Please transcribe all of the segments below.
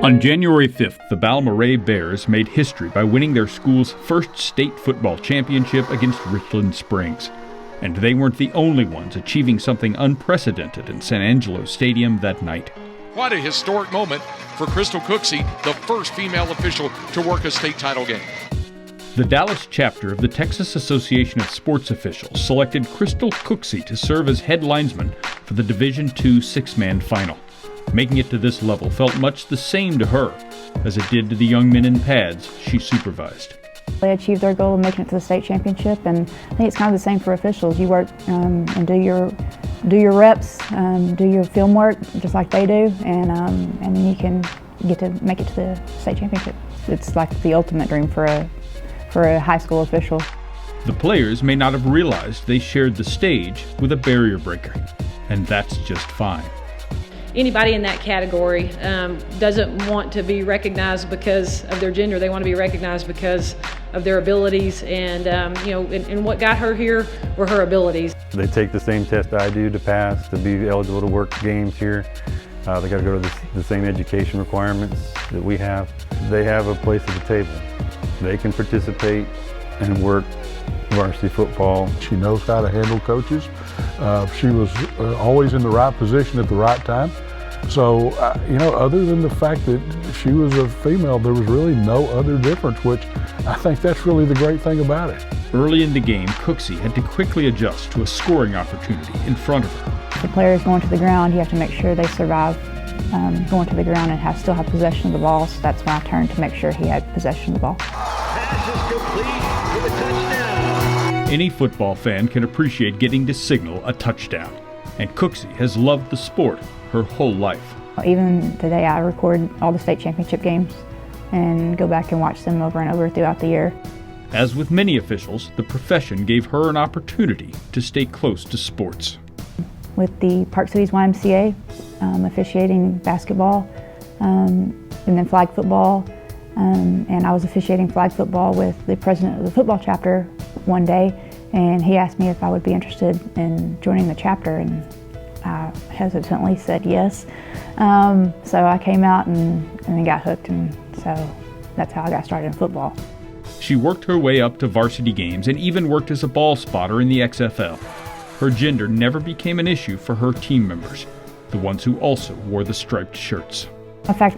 On January 5th, the Balmorhea Bears made history by winning their school's first state football championship against Richland Springs. And they weren't the only ones achieving something unprecedented in San Angelo Stadium that night. What a historic moment for Crystal Cooksey, the first female official to work a state title game. The Dallas chapter of the Texas Association of Sports Officials selected Crystal Cooksey to serve as head linesman for the Division II six-man final. Making it to this level felt much the same to her as it did to the young men in pads she supervised. They achieved their goal of making it to the state championship, and I think it's kind of the same for officials. You work and do your reps, do your film work just like they do, and then you can get to make it to the state championship. It's like the ultimate dream for a high school official. The players may not have realized they shared the stage with a barrier breaker, and that's just fine. Anybody in that category doesn't want to be recognized because of their gender. They want to be recognized because of their abilities, and and what got her here were her abilities. They take the same test I do to pass, to be eligible to work games here. They got to go to the same education requirements that we have. They have a place at the table. They can participate and work varsity football. She knows how to handle coaches. She was always in the right position at the right time. So, other than the fact that she was a female, there was really no other difference, which I think that's really the great thing about it. Early in the game, Cooksey had to quickly adjust to a scoring opportunity in front of her. The players going to the ground, you have to make sure they survive going to the ground and still have possession of the ball. So that's my turn to make sure he had possession of the ball. Pass is complete with a touchdown. Any football fan can appreciate getting to signal a touchdown, and Cooksey has loved the sport her whole life. Even today, I record all the state championship games and go back and watch them over and over throughout the year. As with many officials, the profession gave her an opportunity to stay close to sports. With the Park Cities YMCA, officiating basketball, and then flag football, and I was officiating flag football with the president of the football chapter one day, and he asked me if I would be interested in joining the chapter, and I hesitantly said yes. So I came out and then got hooked, and so that's how I got started in football. She worked her way up to varsity games and even worked as a ball spotter in the XFL. Her gender never became an issue for her team members, the ones who also wore the striped shirts. In fact,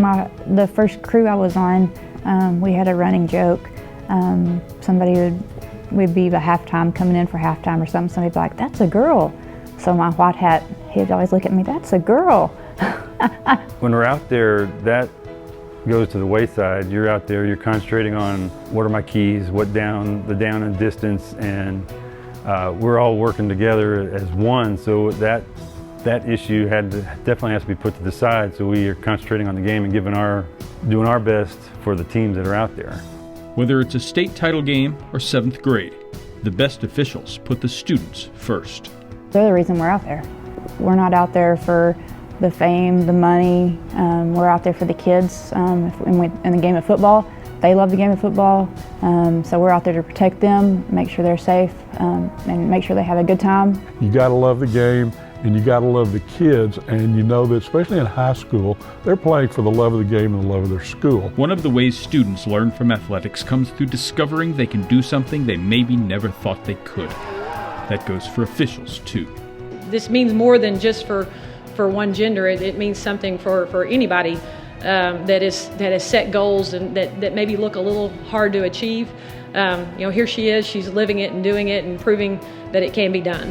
the first crew I was on, we had a running joke. Somebody would be the halftime, coming in for halftime or something, somebody'd be like, "That's a girl." So my white hat, he'd always look at me, "That's a girl." When we're out there, that goes to the wayside. You're out there, you're concentrating on what are my keys, the down and distance, and we're all working together as one, so that issue definitely has to be put to the side, so we are concentrating on the game and doing our best for the teams that are out there. Whether it's a state title game or 7th grade, the best officials put the students first. They're the reason we're out there. We're not out there for the fame, the money. We're out there for the kids. In the game of football, they love the game of football, so we're out there to protect them, make sure they're safe, and make sure they have a good time. You got to love the game, and you got to love the kids, and you know that especially in high school, they're playing for the love of the game and the love of their school. One of the ways students learn from athletics comes through discovering they can do something they maybe never thought they could. That goes for officials too. This means more than just for one gender. It means something for anybody that has set goals and that maybe look a little hard to achieve. Here she is, she's living it and doing it and proving that it can be done.